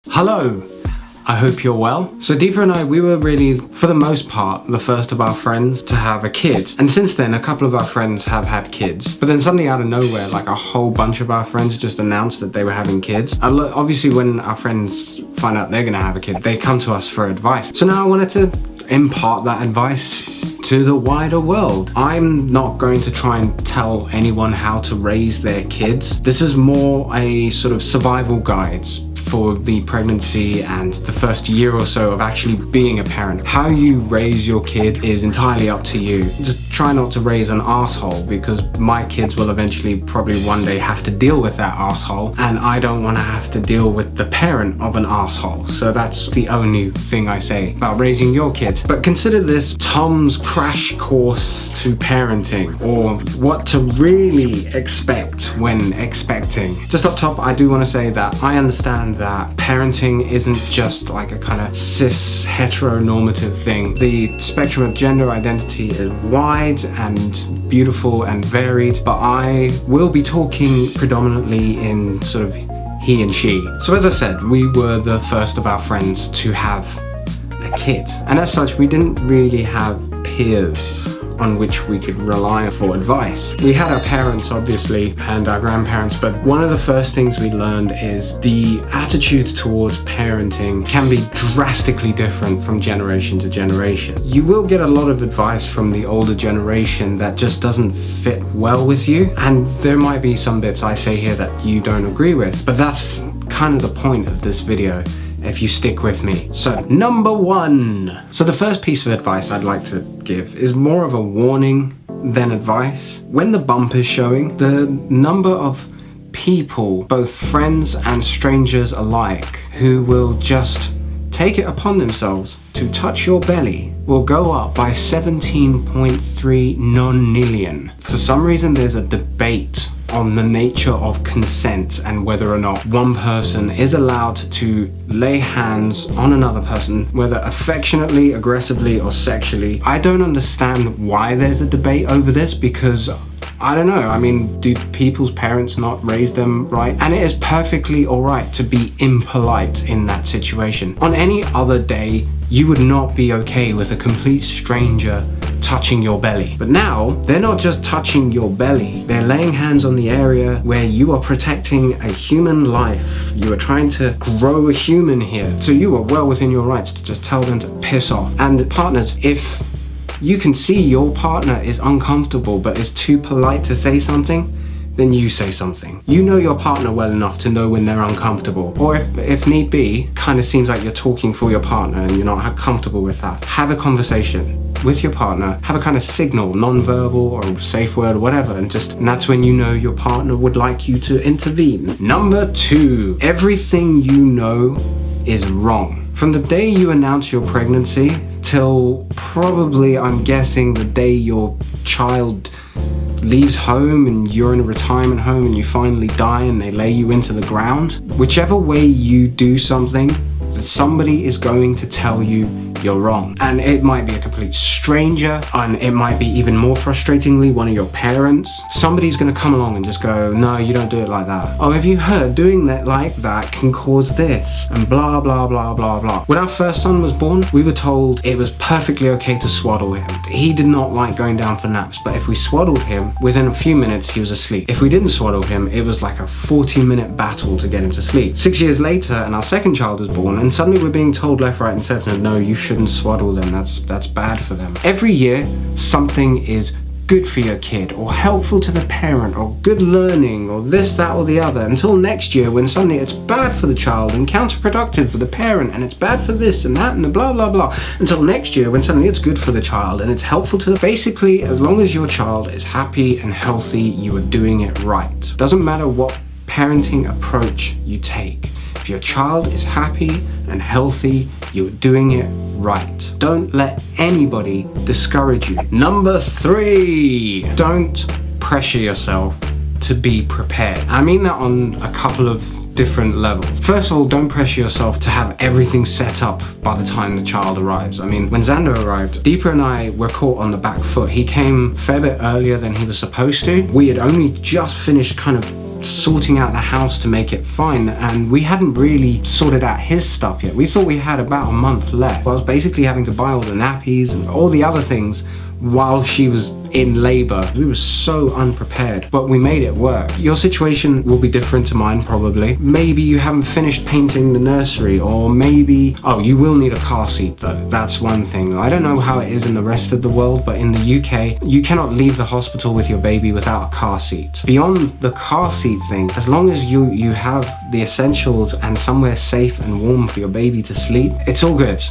Hello, I hope you're well. So Deepa and I, we were really, for the most part, the first of our friends to have a kid. And since then, a couple of our friends have had kids. But then suddenly out of nowhere, like a whole bunch of our friends just announced that they were having kids. Obviously, when our friends find out they're gonna have a kid, they come to us for advice. So now I wanted to impart that advice to the wider world. I'm not going to try and tell anyone how to raise their kids. This is more a sort of survival guides for the pregnancy and the first year or so of actually being a parent. How you raise your kid is entirely up to you. Just try not to raise an asshole, because my kids will eventually probably one day have to deal with that asshole, and I don't want to have to deal with the parent of an asshole. So that's the only thing I say about raising your kids. But consider this Tom's crash course to parenting, or what to really expect when expecting. Just up top, I do want to say that I understand that parenting isn't just like a kind of cis heteronormative thing. The spectrum of gender identity is wide and beautiful and varied, but I will be talking predominantly in sort of he and she. So as I said, we were the first of our friends to have a kid, and as such we didn't really have peers on which we could rely for advice. We had our parents obviously and our grandparents, but one of the first things we learned is the attitude towards parenting can be drastically different from generation to generation. You will get a lot of advice from the older generation that just doesn't fit well with you, and there might be some bits I say here that you don't agree with, but that's kind of the point of this video, if you stick with me. So, number one. So the first piece of advice I'd like to give is more of a warning than advice. When the bump is showing, the number of people, both friends and strangers alike, who will just take it upon themselves to touch your belly will go up by 17.3 nonillion. For some reason, there's a debate on the nature of consent and whether or not one person is allowed to lay hands on another person, whether affectionately, aggressively, or sexually. I don't understand why there's a debate over this, because I don't know, I mean, do people's parents not raise them right? And it is perfectly alright to be impolite in that situation. On any other day, you would not be okay with a complete stranger touching your belly. But now, they're not just touching your belly, they're laying hands on the area where you are protecting a human life. You are trying to grow a human here. So you are well within your rights to just tell them to piss off. And partners, if you can see your partner is uncomfortable but is too polite to say something, then you say something. You know your partner well enough to know when they're uncomfortable. Or if need be, kind of seems like you're talking for your partner and you're not comfortable with that. Have a conversation with your partner, have a kind of signal, non-verbal or safe word or whatever, and that's when you know your partner would like you to intervene. Number two, everything you know is wrong. From the day you announce your pregnancy till probably, I'm guessing, the day your child leaves home and you're in a retirement home and you finally die and they lay you into the ground, whichever way you do something, somebody is going to tell you you're wrong. And it might be a complete stranger, and it might be even more frustratingly one of your parents. Somebody's gonna come along and just go, no, you don't do it like that. Oh, have you heard doing that like that can cause this? And blah, blah, blah, blah, blah. When our first son was born, we were told it was perfectly okay to swaddle him. He did not like going down for naps, but if we swaddled him, within a few minutes he was asleep. If we didn't swaddle him, it was like a 40-minute battle to get him to sleep. 6 years later, and our second child was born, and suddenly we're being told left, right, and center, no, you shouldn't swaddle them, that's bad for them. Every year, something is good for your kid, or helpful to the parent, or good learning, or this, that, or the other, until next year when suddenly it's bad for the child and counterproductive for the parent, and it's bad for this and that and the blah, blah, blah, until next year when suddenly it's good for the child and it's helpful to the... Basically, as long as your child is happy and healthy, you are doing it right. Doesn't matter what parenting approach you take. If your child is happy and healthy, you're doing it right. Don't let anybody discourage you. Number three, don't pressure yourself to be prepared. I mean that on a couple of different levels. First of all, don't pressure yourself to have everything set up by the time the child arrives. I mean, when Xander arrived, Deepa and I were caught on the back foot. He came a fair bit earlier than he was supposed to. We had only just finished kind of sorting out the house to make it fine, and we hadn't really sorted out his stuff yet. We thought we had about a month left. I was basically having to buy all the nappies and all the other things while she was in labor. We were so unprepared, but we made it work. Your situation will be different to mine probably. Maybe you haven't finished painting the nursery, or maybe, oh, you will need a car seat though. That's one thing. I don't know how it is in the rest of the world, but in the UK, you cannot leave the hospital with your baby without a car seat. Beyond the car seat thing, as long as you have the essentials and somewhere safe and warm for your baby to sleep, it's all good.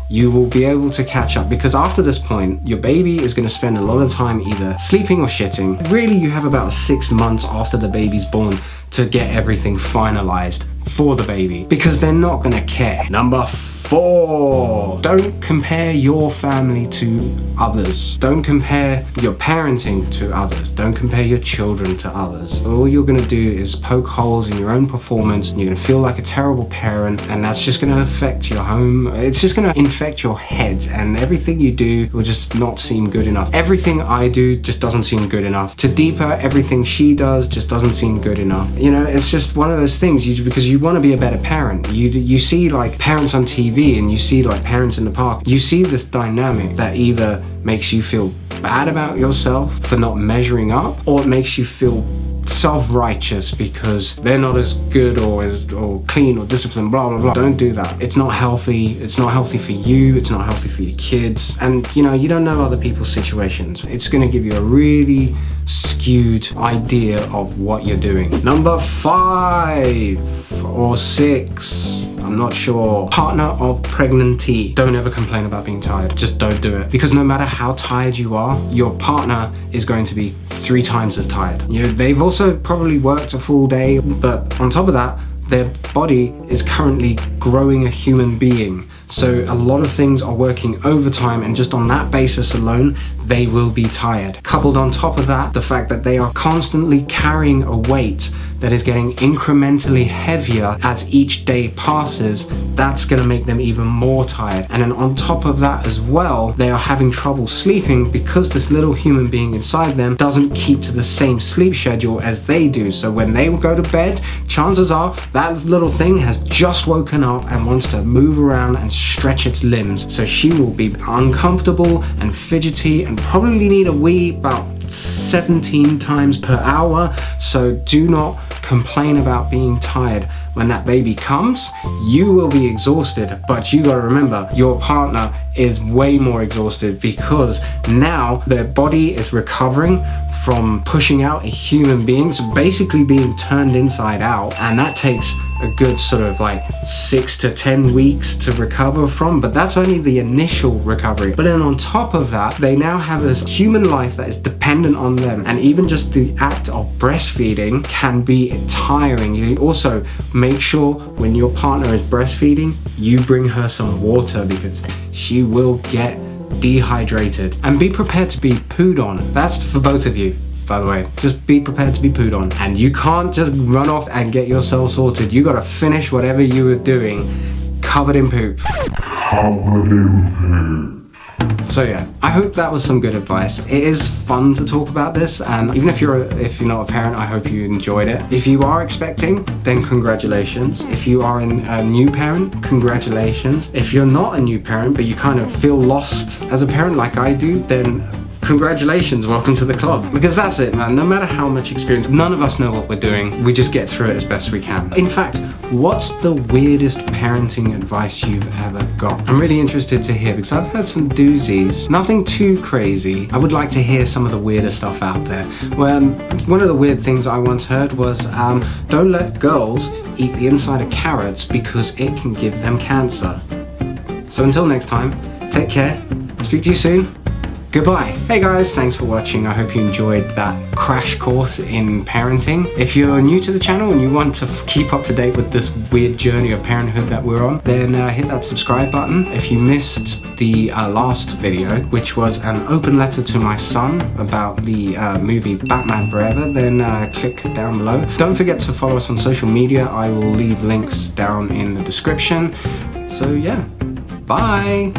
You will be able to catch up, because after this point, your baby is going to spend a lot of time either sleeping or shitting. Really, you have about 6 months after the baby's born to get everything finalized for the baby, because they're not going to care. Number 4, don't compare your family to others. Don't compare your parenting to others. Don't compare your children to others. All you're going to do is poke holes in your own performance, and you're going to feel like a terrible parent, and that's just going to affect your home. It's just going to infect your head, and everything you do will just not seem good enough. Everything I do just doesn't seem good enough. To Deepa, everything she does just doesn't seem good enough. You know, it's just one of those things, because you want to be a better parent. You see like parents on TV, and you see like parents in the park. You see this dynamic that either makes you feel bad about yourself for not measuring up, or it makes you feel self-righteous because they're not as good or clean or disciplined, blah blah blah. Don't do that. It's not healthy. It's not healthy for you. It's not healthy for your kids. And you know, you don't know other people's situations. It's going to give you a really skewed idea of what you're doing. Number 5 or 6, I'm not sure. Partner of pregnancy. Don't ever complain about being tired. Just don't do it. Because no matter how tired you are, your partner is going to be 3 times as tired. You know, they've also probably worked a full day, but on top of that, their body is currently growing a human being. So a lot of things are working overtime, and just on that basis alone, they will be tired. Coupled on top of that, the fact that they are constantly carrying a weight that is getting incrementally heavier as each day passes, that's gonna make them even more tired. And then on top of that as well, they are having trouble sleeping because this little human being inside them doesn't keep to the same sleep schedule as they do. So when they go to bed, chances are that little thing has just woken up and wants to move around and stretch its limbs. So she will be uncomfortable and fidgety and probably need a wee about 17 times per hour. So do not complain about being tired. When that baby comes, you will be exhausted, but you gotta remember, your partner is way more exhausted because now their body is recovering from pushing out a human being, so basically being turned inside out, and that takes a good sort of like 6 to 10 weeks to recover from, but that's only the initial recovery. But then on top of that, they now have this human life that is dependent on them, and even just the act of breastfeeding can be tiring. You also make sure when your partner is breastfeeding, you bring her some water because she will get dehydrated. And be prepared to be pooed on. That's for both of you, by the way. Just be prepared to be pooed on. And you can't just run off and get yourself sorted. You gotta finish whatever you were doing covered in poop. Covered in poop. So yeah, I hope that was some good advice. It is fun to talk about this, and even if you're not a parent, I hope you enjoyed it. If you are expecting, then congratulations. If you are a new parent, congratulations. If you're not a new parent, but you kind of feel lost as a parent like I do, then congratulations, welcome to the club. Because that's it, man. No matter how much experience, none of us know what we're doing. We just get through it as best we can. In fact, what's the weirdest parenting advice you've ever got? I'm really interested to hear, because I've heard some doozies. Nothing too crazy. I would like to hear some of the weirder stuff out there. Well, one of the weird things I once heard was, don't let girls eat the inside of carrots because it can give them cancer. So until next time, take care. Speak to you soon. Goodbye. Hey guys, thanks for watching. I hope you enjoyed that crash course in parenting. If you're new to the channel and you want to keep up to date with this weird journey of parenthood that we're on, then hit that subscribe button. If you missed the last video, which was an open letter to my son about the movie Batman Forever, then click down below. Don't forget to follow us on social media. I will leave links down in the description. So yeah, bye.